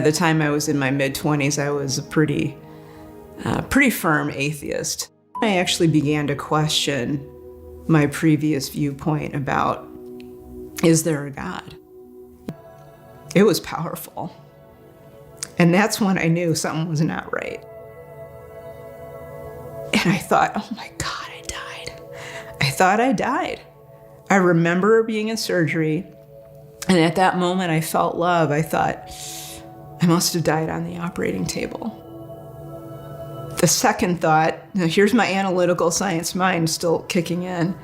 At the time I was in my mid-20s, I was a pretty firm atheist. I actually began to question my previous viewpoint about, is there a God? It was powerful. And that's when I knew something was not right. And I thought, oh my God, I died. I thought I died. I remember being in surgery, and at that moment I felt love. I thought, I must have died on the operating table. The second thought, now here's my analytical science mind still kicking in.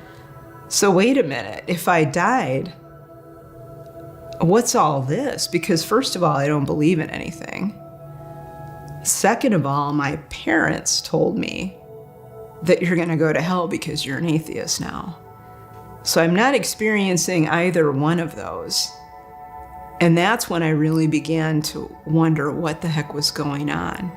So wait a minute, if I died, what's all this? Because first of all, I don't believe in anything. Second of all, my parents told me that you're going to go to hell because you're an atheist now. So I'm not experiencing either one of those. And that's when I really began to wonder what the heck was going on.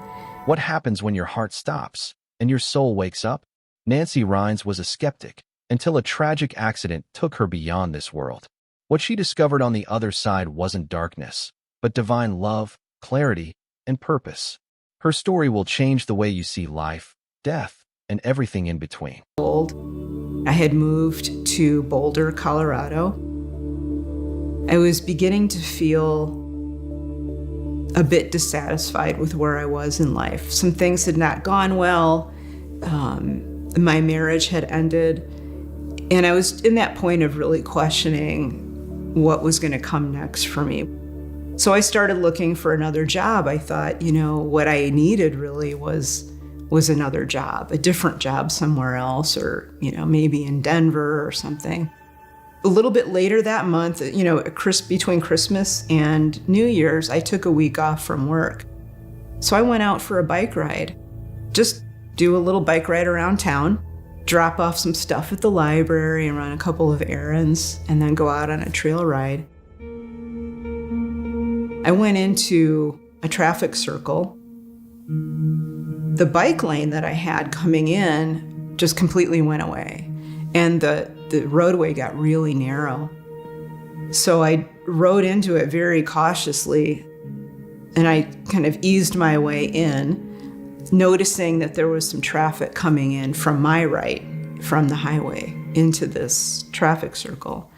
What happens when your heart stops and your soul wakes up? Nancy Rynes was a skeptic until a tragic accident took her beyond this world. What she discovered on the other side wasn't darkness, but divine love, clarity, and purpose. Her story will change the way you see life, death, and everything in between. I had moved to Boulder, Colorado. I was beginning to feel a bit dissatisfied with where I was in life. Some things had not gone well. My marriage had ended. And I was in that point of really questioning what was going to come next for me. So I started looking for another job. I thought, what I needed really was another job, a different job somewhere else, or, maybe in Denver or something. A little bit later that month, between Christmas and New Year's, I took a week off from work. So I went out for a bike ride. Just do a little bike ride around town, drop off some stuff at the library and run a couple of errands, and then go out on a trail ride. I went into a traffic circle. The bike lane that I had coming in just completely went away, and the roadway got really narrow. So I rode into it very cautiously, and I kind of eased my way in, noticing that there was some traffic coming in from my right, from the highway, into this traffic circle.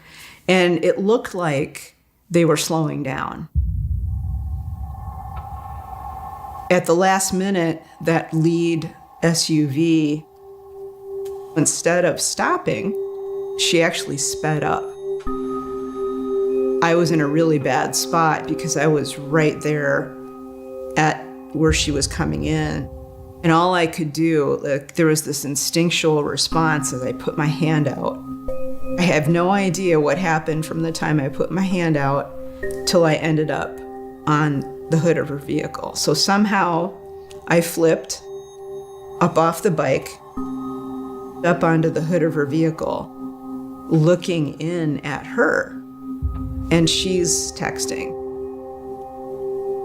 And it looked like they were slowing down. At the last minute, that lead SUV, instead of stopping, she actually sped up. I was in a really bad spot because I was right there at where she was coming in. And all I could do, there was this instinctual response as I put my hand out. I have no idea what happened from the time I put my hand out till I ended up on the hood of her vehicle. So somehow I flipped up off the bike, up onto the hood of her vehicle, looking in at her, and she's texting.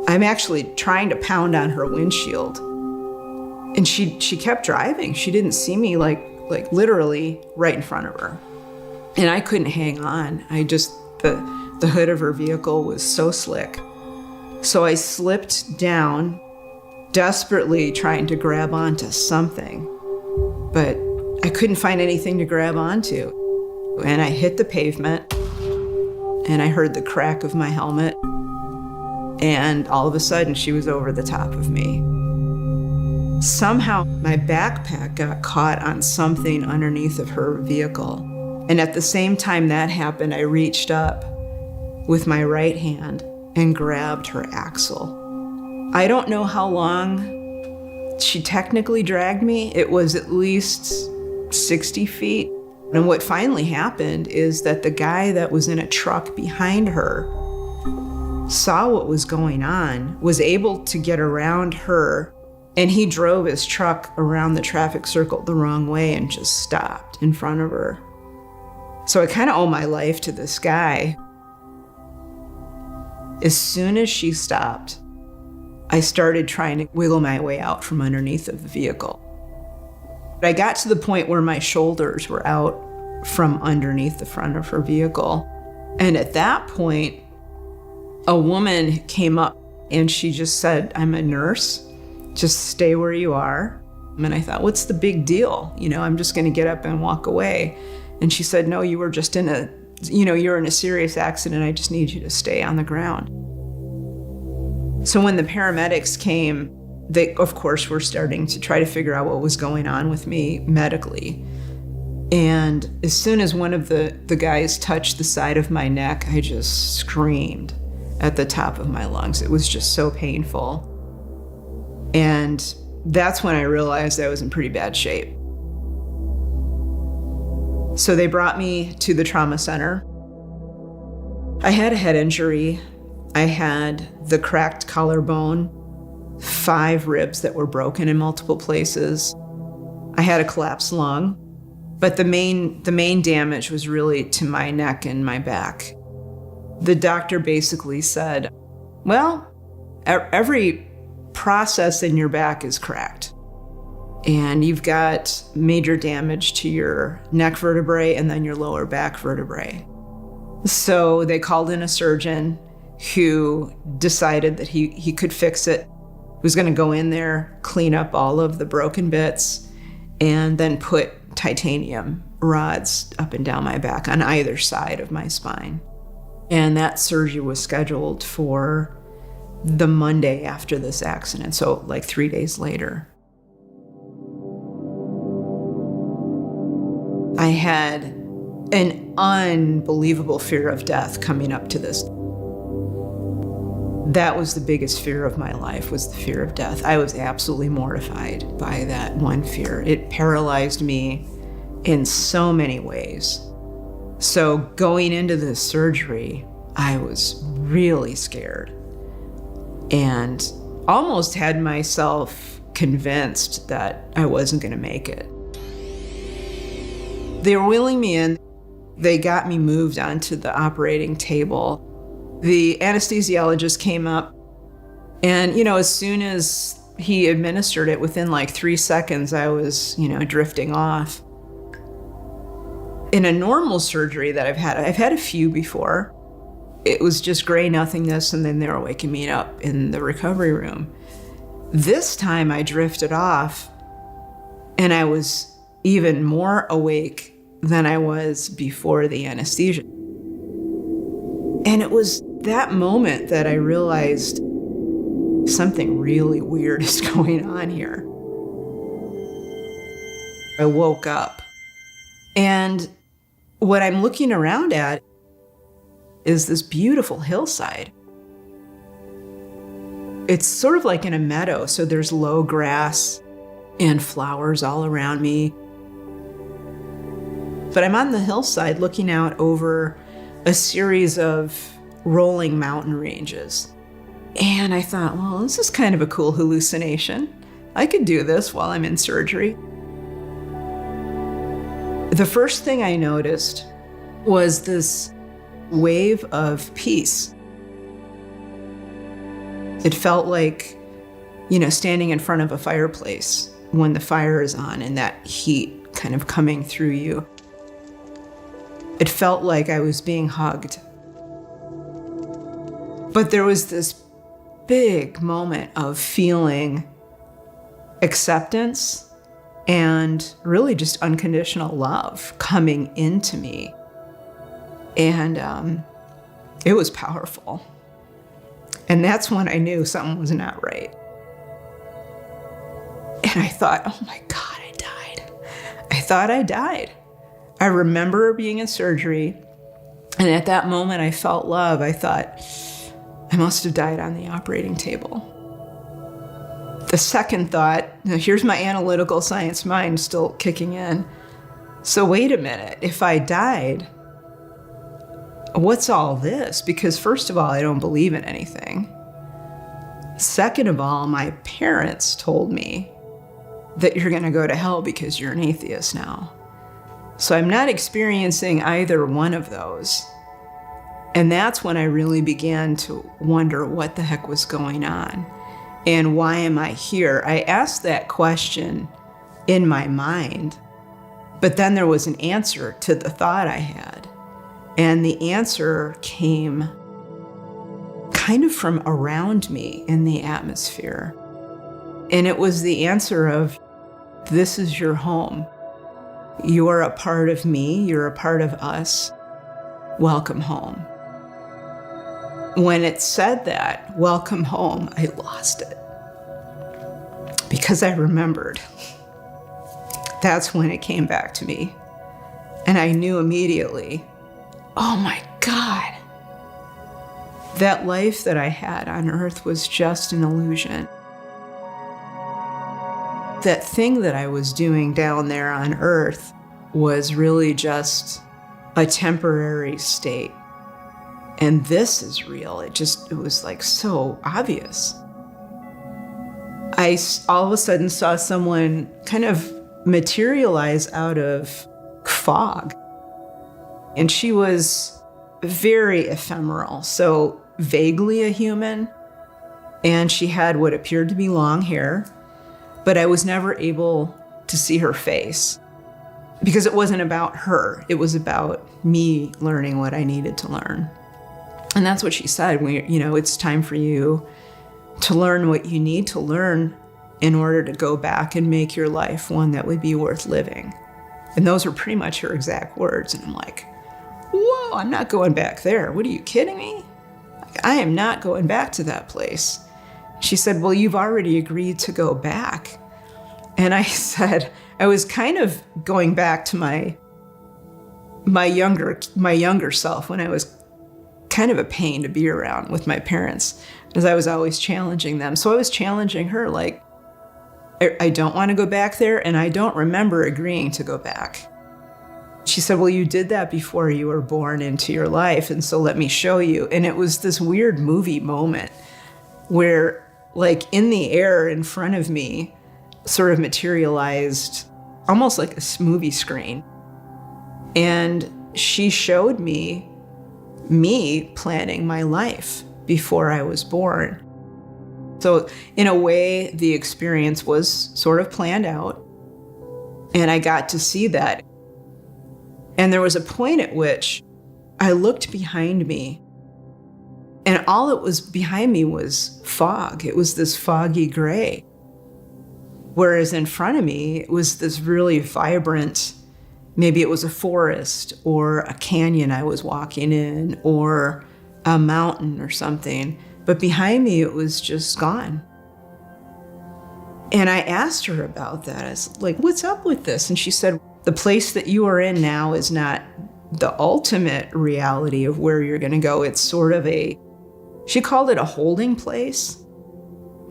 I'm actually trying to pound on her windshield, and she kept driving. She didn't see me, like literally right in front of her, and I couldn't hang on. The hood of her vehicle was so slick. So I slipped down, desperately trying to grab onto something, but I couldn't find anything to grab onto. And I hit the pavement, and I heard the crack of my helmet, and all of a sudden she was over the top of me. Somehow my backpack got caught on something underneath of her vehicle. And at the same time that happened, I reached up with my right hand and grabbed her axle. I don't know how long she technically dragged me. It was at least 60 feet. And what finally happened is that the guy that was in a truck behind her saw what was going on, was able to get around her, and he drove his truck around the traffic circle the wrong way and just stopped in front of her. So I kind of owe my life to this guy. As soon as she stopped, I started trying to wiggle my way out from underneath of the vehicle. I got to the point where my shoulders were out from underneath the front of her vehicle. And at that point, a woman came up And she just said, I'm a nurse. Just stay where you are. And I thought, what's the big deal? I'm just going to get up and walk away. And she said, no, you were just you're in a serious accident. I just need you to stay on the ground. So when the paramedics came, they, of course, were starting to try to figure out what was going on with me medically. And as soon as one of the guys touched the side of my neck, I just screamed at the top of my lungs. It was just so painful. And that's when I realized I was in pretty bad shape. So they brought me to the trauma center. I had a head injury. I had the cracked collarbone, 5 ribs that were broken in multiple places. I had a collapsed lung, but the main damage was really to my neck and my back. The doctor basically said, well, every process in your back is cracked. And you've got major damage to your neck vertebrae and then your lower back vertebrae. So they called in a surgeon who decided that he could fix it. He was going to go in there, clean up all of the broken bits, and then put titanium rods up and down my back on either side of my spine. And that surgery was scheduled for the Monday after this accident, so like 3 days later. I had an unbelievable fear of death coming up to this. That was the biggest fear of my life, was the fear of death. I was absolutely mortified by that one fear. It paralyzed me in so many ways. So going into this surgery, I was really scared and almost had myself convinced that I wasn't going to make it. They were wheeling me in. They got me moved onto the operating table. The anesthesiologist came up, and, as soon as he administered it, within like 3 seconds, I was, drifting off. In a normal surgery that I've had a few before, it was just gray nothingness, and then they were waking me up in the recovery room. This time I drifted off, and I was even more awake than I was before the anesthesia. And it was that moment that I realized something really weird is going on here. I woke up, and what I'm looking around at is this beautiful hillside. It's sort of like in a meadow, so there's low grass and flowers all around me. But I'm on the hillside looking out over a series of rolling mountain ranges. And I thought, well, this is kind of a cool hallucination. I could do this while I'm in surgery. The first thing I noticed was this wave of peace. It felt like, standing in front of a fireplace when the fire is on and that heat kind of coming through you. It felt like I was being hugged. But there was this big moment of feeling acceptance and really just unconditional love coming into me. And it was powerful. And that's when I knew something was not right. And I thought, oh my God, I died. I thought I died. I remember being in surgery, and at that moment I felt love. I thought, I must have died on the operating table. The second thought, now here's my analytical science mind still kicking in. So wait a minute, if I died, what's all this? Because first of all, I don't believe in anything. Second of all, my parents told me that you're going to go to hell because you're an atheist now. So I'm not experiencing either one of those. And that's when I really began to wonder what the heck was going on and why am I here? I asked that question in my mind, but then there was an answer to the thought I had. And the answer came kind of from around me in the atmosphere. And it was the answer of, this is your home. You are a part of me. You're a part of us. Welcome home. When it said that, welcome home, I lost it. Because I remembered. That's when it came back to me. And I knew immediately, oh my God, that life that I had on earth was just an illusion. That thing that I was doing down there on earth was really just a temporary state. And this is real. It was like so obvious. I all of a sudden saw someone kind of materialize out of fog. And she was very ephemeral, so vaguely a human. And she had what appeared to be long hair, but I was never able to see her face because it wasn't about her. It was about me learning what I needed to learn. And that's what she said. It's time for you to learn what you need to learn in order to go back and make your life one that would be worth living. And those were pretty much her exact words. And I'm like, whoa, I'm not going back there. What, are you kidding me? I am not going back to that place. She said, well, you've already agreed to go back. And I said, I was kind of going back to my younger self when I was kind of a pain to be around with my parents, because I was always challenging them. So I was challenging her, like, I don't want to go back there, and I don't remember agreeing to go back. She said, well, you did that before you were born into your life, and so let me show you. And it was this weird movie moment where, like, in the air in front of me sort of materialized almost like a movie screen. And she showed me planning my life before I was born. So in a way, the experience was sort of planned out, and I got to see that. And there was a point at which I looked behind me, and all that was behind me was fog. It was this foggy gray. Whereas in front of me, it was this really vibrant, maybe it was a forest or a canyon I was walking in or a mountain or something. But behind me, it was just gone. And I asked her about that. I was like, what's up with this? And she said, the place that you are in now is not the ultimate reality of where you're going to go. It's sort of she called it a holding place.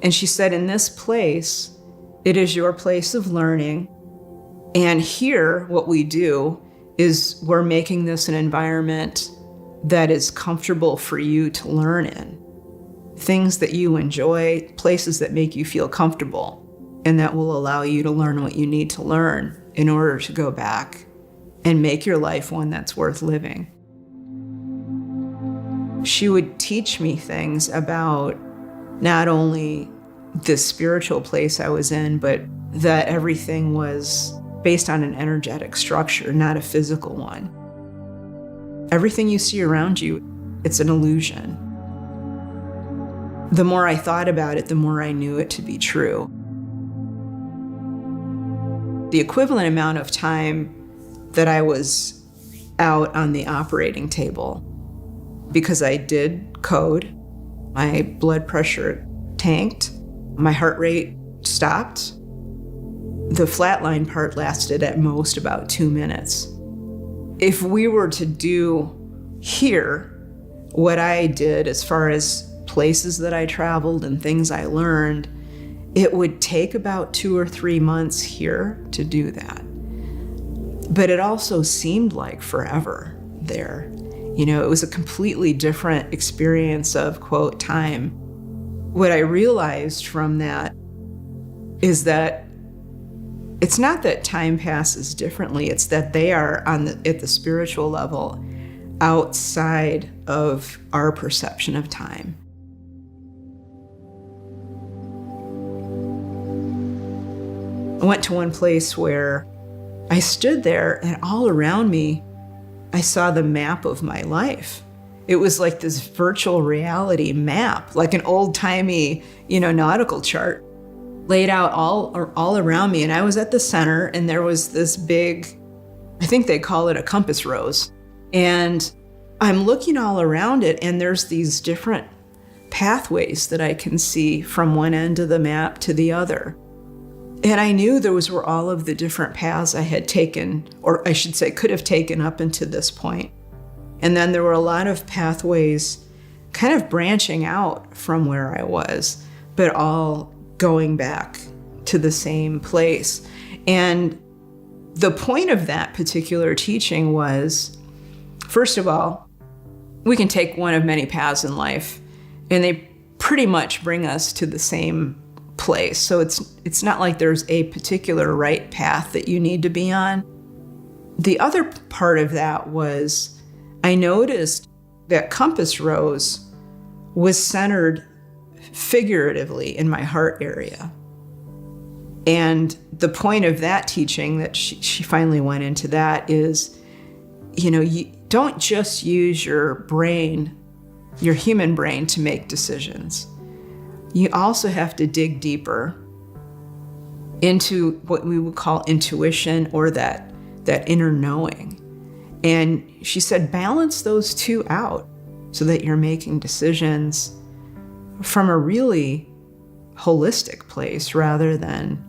And she said, in this place, it is your place of learning. And here, what we do is we're making this an environment that is comfortable for you to learn in. Things that you enjoy, places that make you feel comfortable, and that will allow you to learn what you need to learn in order to go back and make your life one that's worth living. She would teach me things about not only the spiritual place I was in, but that everything was based on an energetic structure, not a physical one. Everything you see around you, it's an illusion. The more I thought about it, the more I knew it to be true. The equivalent amount of time that I was out on the operating table, because I did code, my blood pressure tanked, my heart rate stopped. The flatline part lasted at most about 2 minutes. If we were to do here what I did as far as places that I traveled and things I learned, it would take about 2 or 3 months here to do that. But it also seemed like forever there. It was a completely different experience of, quote, time. What I realized from that is that it's not that time passes differently, it's that they are at the spiritual level outside of our perception of time. I went to one place where I stood there, and all around me, I saw the map of my life. It was like this virtual reality map, like an old-timey, nautical chart laid out all around me. And I was at the center, and there was this big, I think they call it a compass rose. And I'm looking all around it, and there's these different pathways that I can see from one end of the map to the other. And I knew those were all of the different paths I had taken, or I should say could have taken up until this point. And then there were a lot of pathways kind of branching out from where I was, but all going back to the same place. And the point of that particular teaching was, first of all, we can take one of many paths in life, and they pretty much bring us to the same place. So it's not like there's a particular right path that you need to be on. The other part of that was I noticed that compass rose was centered figuratively in my heart area. And the point of that teaching that she finally went into that is, you don't just use your brain, your human brain, to make decisions. You also have to dig deeper into what we would call intuition, or that inner knowing. And she said, balance those two out so that you're making decisions from a really holistic place rather than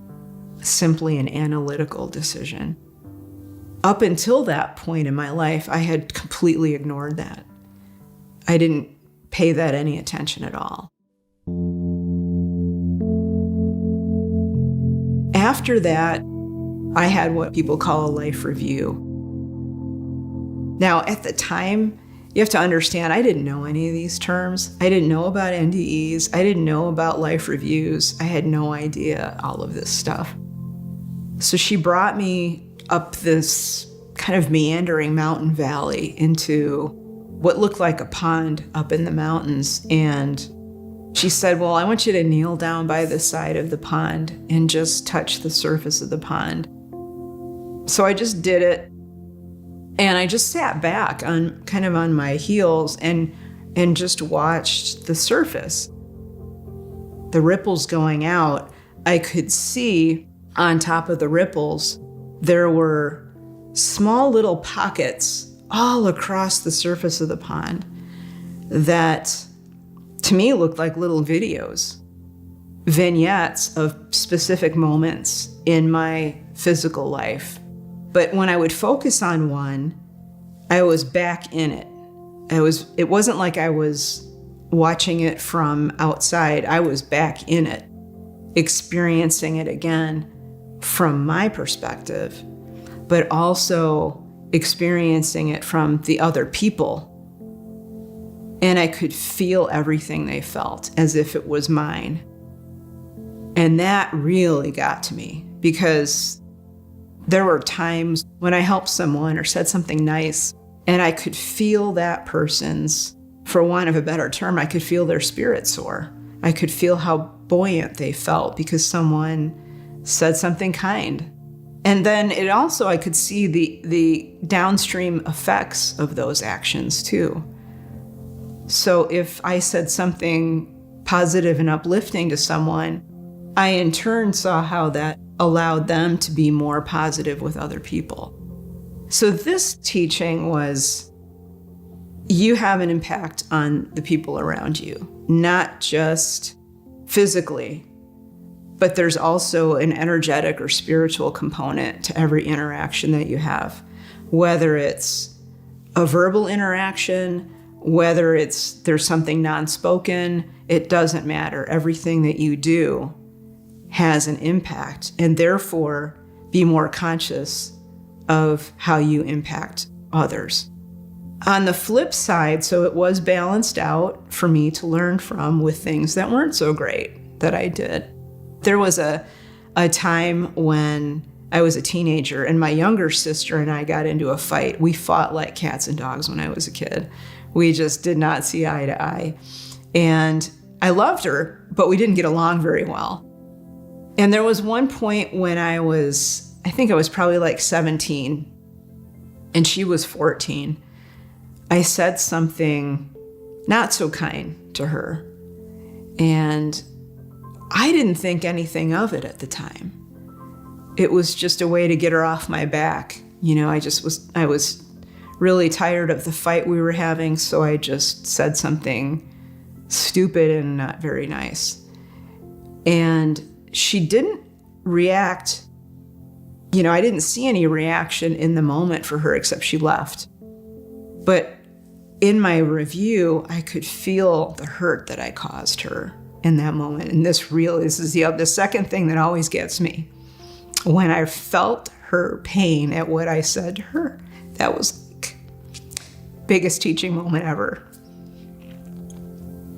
simply an analytical decision. Up until that point in my life, I had completely ignored that. I didn't pay that any attention at all. After that, I had what people call a life review. Now, at the time, you have to understand, I didn't know any of these terms. I didn't know about NDEs. I didn't know about life reviews. I had no idea all of this stuff. So she brought me up this kind of meandering mountain valley into what looked like a pond up in the mountains. And she said, well, I want you to kneel down by the side of the pond and just touch the surface of the pond. So I just did it. And I just sat back on my heels and just watched the surface. The ripples going out, I could see on top of the ripples, there were small little pockets all across the surface of the pond that to me looked like little videos, vignettes of specific moments in my physical life. But when I would focus on one, I was back in it. It wasn't like I was watching it from outside. I was back in it, experiencing it again from my perspective, but also experiencing it from the other people. And I could feel everything they felt as if it was mine. And that really got to me, because there were times when I helped someone or said something nice, and I could feel that person's, for want of a better term, I could feel their spirit soar. I could feel how buoyant they felt because someone said something kind. And then I could see the downstream effects of those actions too. So if I said something positive and uplifting to someone, I in turn saw how that allowed them to be more positive with other people. So this teaching was, you have an impact on the people around you, not just physically, but there's also an energetic or spiritual component to every interaction that you have, whether it's a verbal interaction, whether there's something non-spoken, it doesn't matter. Everything that you do has an impact, and therefore be more conscious of how you impact others. On the flip side, so it was balanced out for me to learn from with things that weren't so great that I did. There was a time when I was a teenager and my younger sister and I got into a fight. We fought like cats and dogs when I was a kid. We just did not see eye to eye. And I loved her, but we didn't get along very well. And there was one point when I think I was probably like 17 and she was 14. I said something not so kind to her. And I didn't think anything of it at the time. It was just a way to get her off my back. I was really tired of the fight we were having, so I just said something stupid and not very nice. And she didn't react. I didn't see any reaction in the moment for her except she left. But in my review, I could feel the hurt that I caused her in that moment. And this is the second thing that always gets me. When I felt her pain at what I said to her, that was like biggest teaching moment ever.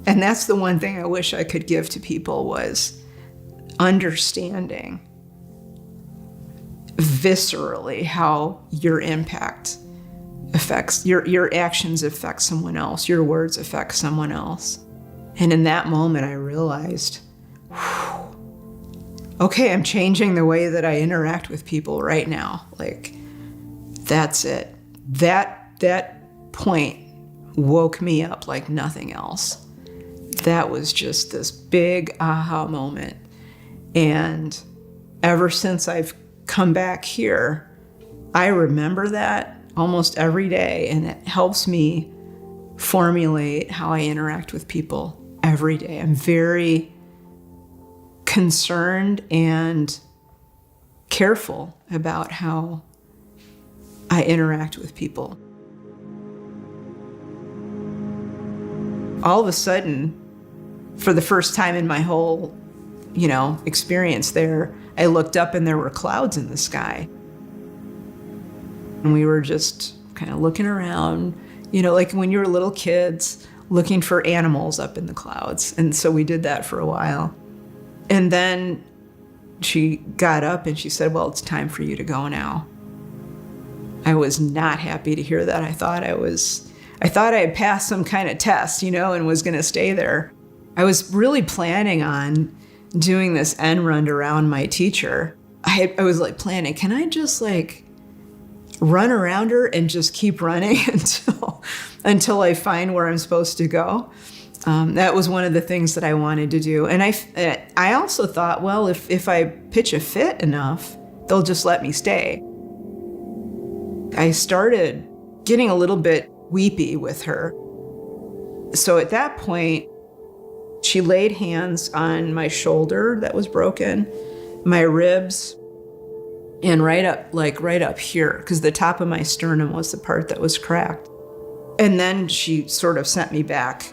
And that's the one thing I wish I could give to people was understanding viscerally how your impact affects, your actions affect someone else, your words affect someone else. And in that moment, I realized, okay, I'm changing the way that I interact with people right now. Like, that's it. That point woke me up like nothing else. That was just this big aha moment. And ever since I've come back here, I remember that almost every day, and it helps me formulate how I interact with people every day. I'm very concerned and careful about how I interact with people. All of a sudden, for the first time in my whole, experience there, I looked up and there were clouds in the sky. And we were just kind of looking around, like when you were little kids looking for animals up in the clouds. And so we did that for a while. And then she got up and she said, well, it's time for you to go now. I was not happy to hear that. I thought I had passed some kind of test, and was going to stay there. I was really planning on doing this end run around my teacher. I was like planning, can I just run around her and just keep running until I find where I'm supposed to go? That was one of the things that I wanted to do. And I also thought, well, if I pitch a fit enough, they'll just let me stay. I started getting a little bit weepy with her. So at that point, she laid hands on my shoulder that was broken, my ribs, and right up here, because the top of my sternum was the part that was cracked. And then she sort of sent me back.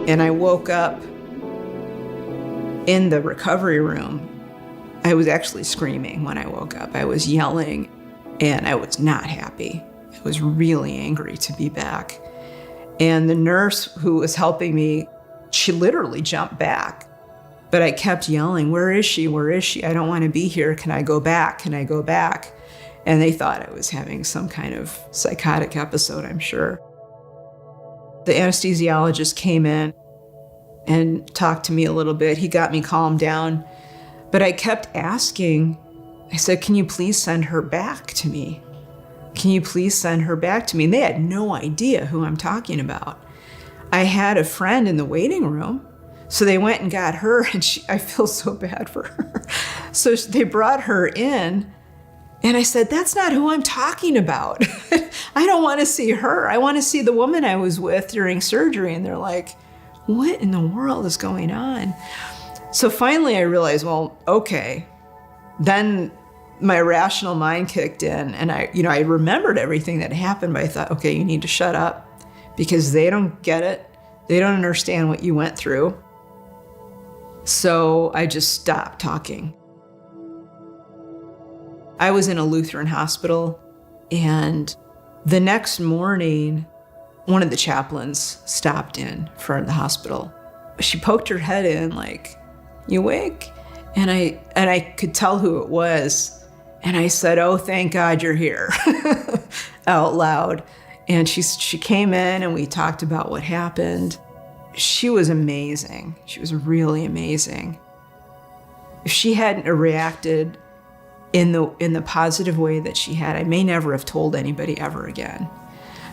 And I woke up in the recovery room. I was actually screaming when I woke up. I was yelling, and I was not happy. I was really angry to be back. And the nurse who was helping me, she literally jumped back. But I kept yelling, where is she? Where is she? I don't want to be here. Can I go back? Can I go back? And they thought I was having some kind of psychotic episode, I'm sure. The anesthesiologist came in and talked to me a little bit. He got me calmed down. But I kept asking, I said, can you please send her back to me? Can you please send her back to me? And they had no idea who I'm talking about. I had a friend in the waiting room, so they went and got her, and I feel so bad for her. So they brought her in, and I said, that's not who I'm talking about. I don't want to see her. I want to see the woman I was with during surgery. And they're like, what in the world is going on? So finally I realized, well, okay. Then my rational mind kicked in, and I remembered everything that happened, but I thought, okay, you need to shut up because they don't get it. They don't understand what you went through. So I just stopped talking. I was in a Lutheran hospital, and the next morning, one of the chaplains stopped in for the hospital. She poked her head in like, you awake? And I could tell who it was. And I said, oh, thank God you're here, out loud. And she came in and we talked about what happened. She was amazing. She was really amazing. If she hadn't reacted in the positive way that she had. I may never have told anybody ever again,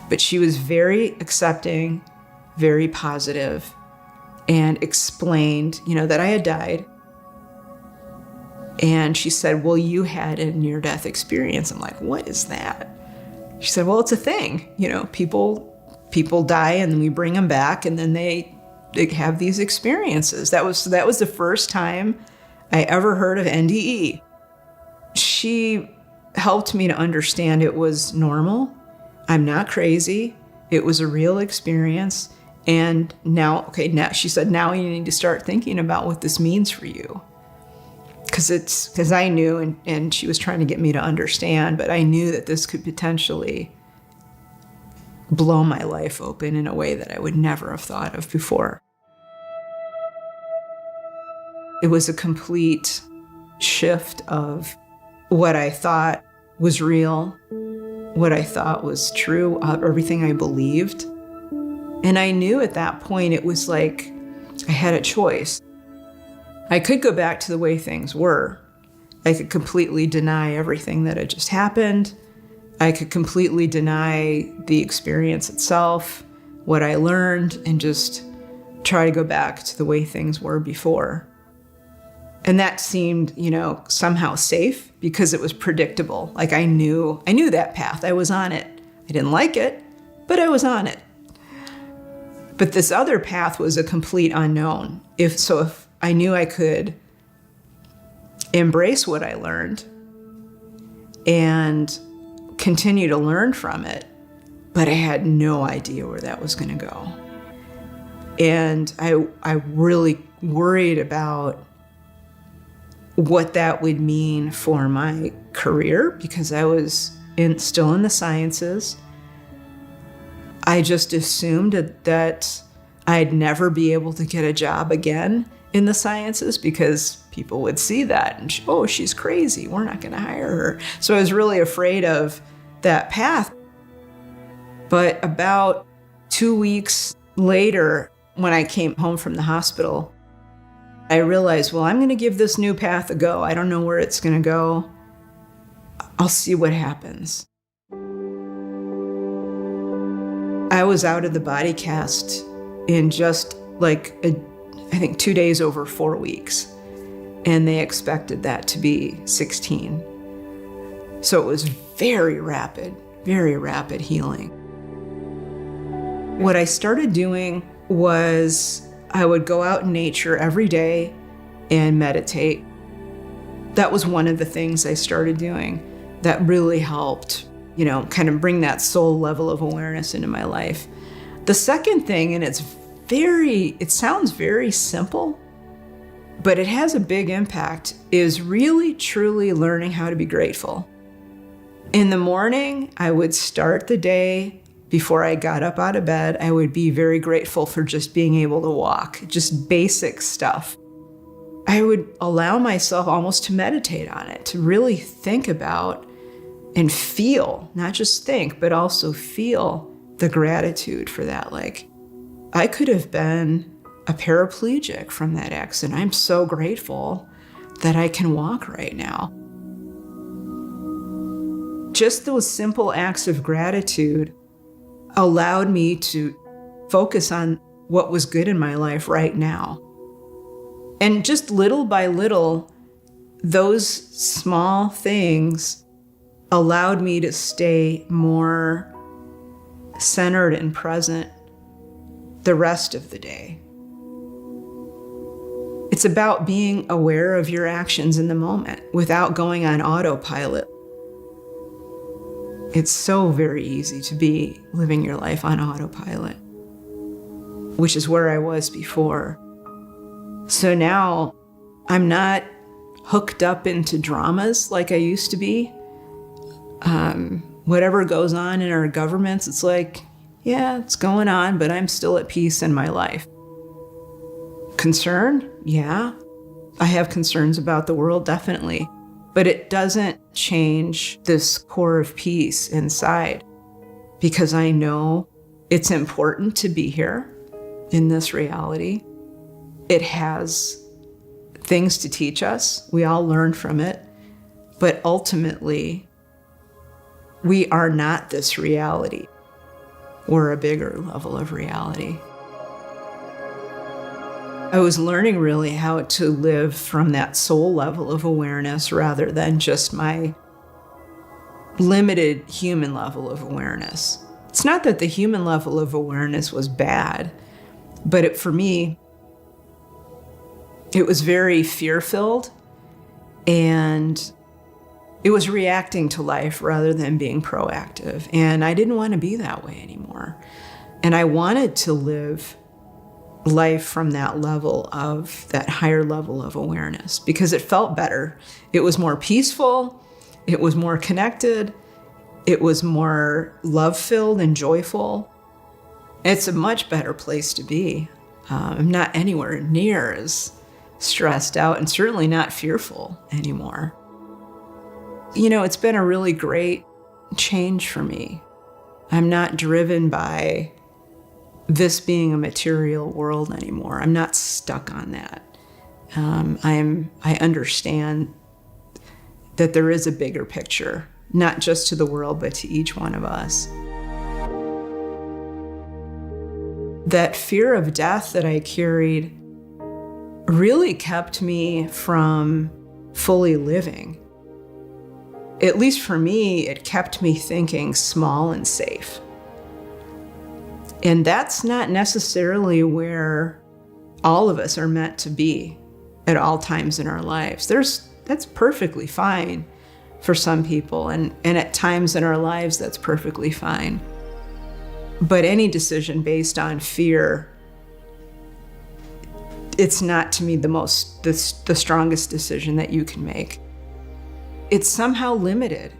but she was very accepting, very positive, and explained, that I had died. And she said, well, you had a near-death experience. I'm like, what is that? She said, well, it's a thing. People die and then we bring them back and then they have these experiences. That was the first time I ever heard of NDE. She helped me to understand it was normal. I'm not crazy. It was a real experience. And now she said, now you need to start thinking about what this means for you. Because I knew, and she was trying to get me to understand, but I knew that this could potentially blow my life open in a way that I would never have thought of before. It was a complete shift of what I thought was real, what I thought was true, everything I believed. And I knew at that point it was like I had a choice. I could go back to the way things were. I could completely deny everything that had just happened. I could completely deny the experience itself, what I learned, and just try to go back to the way things were before. And that seemed, somehow safe because it was predictable. Like I knew that path. I was on it. I didn't like it, but I was on it. But this other path was a complete unknown. If I knew I could embrace what I learned and continue to learn from it, but I had no idea where that was going to go. And I really worried about what that would mean for my career because I was still in the sciences. I just assumed that I'd never be able to get a job again in the sciences because people would see that and, she's crazy. We're not going to hire her. So I was really afraid of that path. But about 2 weeks later, when I came home from the hospital, I realized, I'm going to give this new path a go. I don't know where it's going to go. I'll see what happens. I was out of the body cast in just I think 2 days over 4 weeks. And they expected that to be 16. So it was very rapid healing. What I started doing was I would go out in nature every day and meditate. That was one of the things I started doing that really helped, kind of bring that soul level of awareness into my life. The second thing, and it sounds very simple, but it has a big impact, is really truly learning how to be grateful. In the morning, I would start the day. Before I got up out of bed, I would be very grateful for just being able to walk, just basic stuff. I would allow myself almost to meditate on it, to really think about and feel, not just think, but also feel the gratitude for that. Like, I could have been a paraplegic from that accident. I'm so grateful that I can walk right now. Just those simple acts of gratitude allowed me to focus on what was good in my life right now. And just little by little, those small things allowed me to stay more centered and present the rest of the day. It's about being aware of your actions in the moment without going on autopilot. It's so very easy to be living your life on autopilot, which is where I was before. So now I'm not hooked up into dramas like I used to be. Whatever goes on in our governments, it's like, yeah, it's going on, but I'm still at peace in my life. Concerned? Yeah. I have concerns about the world, definitely. But it doesn't change this core of peace inside because I know it's important to be here in this reality. It has things to teach us. We all learn from it. But ultimately, we are not this reality. We're a bigger level of reality. I was learning really how to live from that soul level of awareness rather than just my limited human level of awareness. It's not that the human level of awareness was bad, but for me, it was very fear-filled, and it was reacting to life rather than being proactive. And I didn't want to be that way anymore. And I wanted to live life from that level of that higher level of awareness because it felt better. It was more peaceful. It was more connected. It was more love-filled and joyful. It's a much better place to be. I'm not anywhere near as stressed out and certainly not fearful anymore. You know, it's been a really great change for me. I'm not driven by this being a material world anymore. I'm not stuck on that. I understand that there is a bigger picture, not just to the world, but to each one of us. That fear of death that I carried really kept me from fully living. At least for me, it kept me thinking small and safe. And that's not necessarily where all of us are meant to be at all times in our lives. That's perfectly fine for some people, and at times in our lives, that's perfectly fine. But any decision based on fear, it's not, to me, the strongest decision that you can make. It's somehow limited.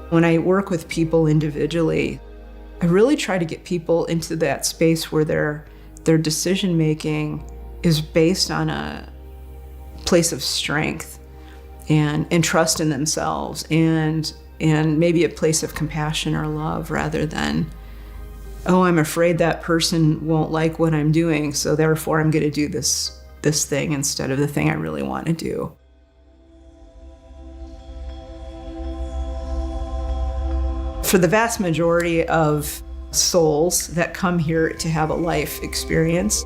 When I work with people individually, I really try to get people into that space where their decision making is based on a place of strength and trust in themselves and maybe a place of compassion or love rather than, oh, I'm afraid that person won't like what I'm doing, so therefore I'm going to do this thing instead of the thing I really want to do. For the vast majority of souls that come here to have a life experience,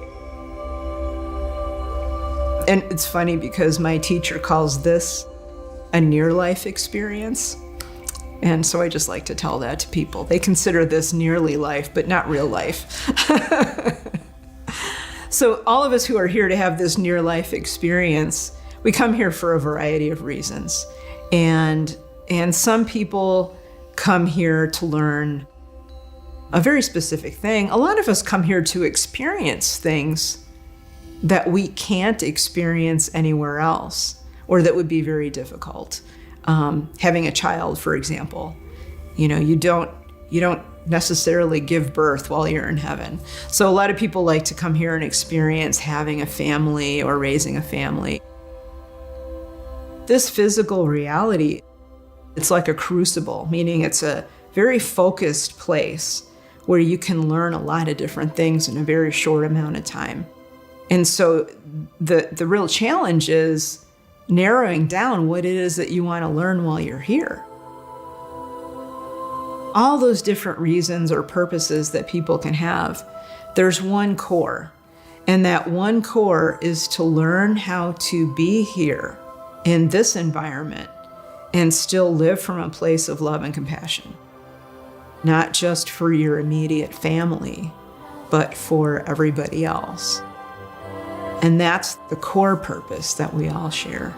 and it's funny because my teacher calls this a near-life experience, and so I just like to tell that to people. They consider this nearly life, but not real life. So all of us who are here to have this near-life experience, we come here for a variety of reasons. And some people come here to learn a very specific thing. A lot of us come here to experience things that we can't experience anywhere else, or that would be very difficult. Having a child, for example, you don't necessarily give birth while you're in heaven. So a lot of people like to come here and experience having a family or raising a family. This physical reality, it's like a crucible, meaning it's a very focused place where you can learn a lot of different things in a very short amount of time. And so the real challenge is narrowing down what it is that you want to learn while you're here. All those different reasons or purposes that people can have, there's one core. And that one core is to learn how to be here in this environment and still live from a place of love and compassion. Not just for your immediate family, but for everybody else. And that's the core purpose that we all share.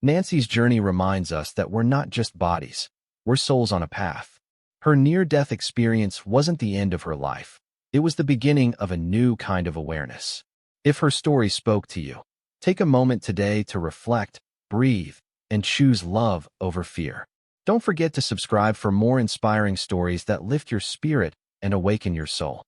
Nancy's journey reminds us that we're not just bodies, we're souls on a path. Her near-death experience wasn't the end of her life. It was the beginning of a new kind of awareness. If her story spoke to you, take a moment today to reflect, breathe, and choose love over fear. Don't forget to subscribe for more inspiring stories that lift your spirit and awaken your soul.